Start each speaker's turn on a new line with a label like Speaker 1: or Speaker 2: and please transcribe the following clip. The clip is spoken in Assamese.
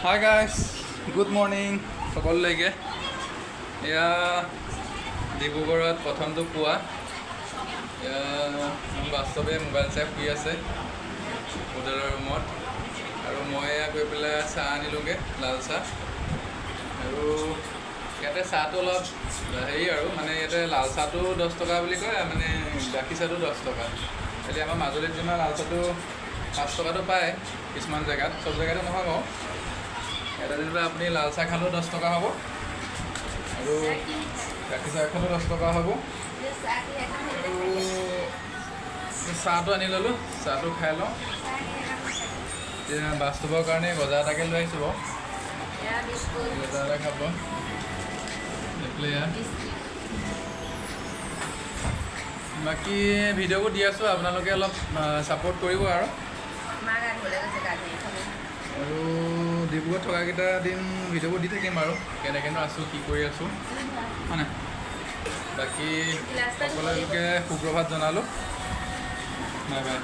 Speaker 1: হাই গাইজ, গুড মৰ্ণিং সকলোলৈকে। এয়া ডিব্ৰুগড়ত প্ৰথমটো পুৱা। এয়া বাস্তৱে মোবাইল চাই শুই আছে হোটেলৰ ৰুমত, আৰু মই এয়া গৈ পেলাই চাহ আনিলোঁগৈ, লাল চাহ। আৰু ইয়াতে চাহটো অলপ হেৰি আৰু মানে ইয়াতে লাল চাহটো 10 টকা বুলি কয়, মানে গাখীৰ চাহটো 10 টকা। এতিয়া আমাৰ মাজুলীত যিমান লাল চাহটো 5 টকাটো পায় কিছুমান জেগাত, চব জেগাতে নহয় বাৰু। এটা যেনিবা আপুনি লাল চাহ খালেও 10 টকা হ'ব, আৰু গাখীৰ চাহ খালেও 10 টকা হ'ব। আৰু চাহটো আনি ল'লোঁ, চাহটো খাই লওঁ। এতিয়া বাস্তৱৰ কাৰণে গজা এটাকে লৈ আহিছোঁ বাৰু, গজা এটা খাব। বাকী ভিডিঅ'বোৰ দি আছোঁ, আপোনালোকে অলপ ছাপোৰ্ট কৰিব। আৰু ডিব্ৰুগড়ত থকাকেইটা দিন ভিডিঅ'বোৰ দি থাকিম আৰু কেনেকৈনো আছোঁ, কি কৰি আছোঁ, হয় নাই। বাকী সকলোকে সুপ্ৰভাত জনালোঁ। Bye bye.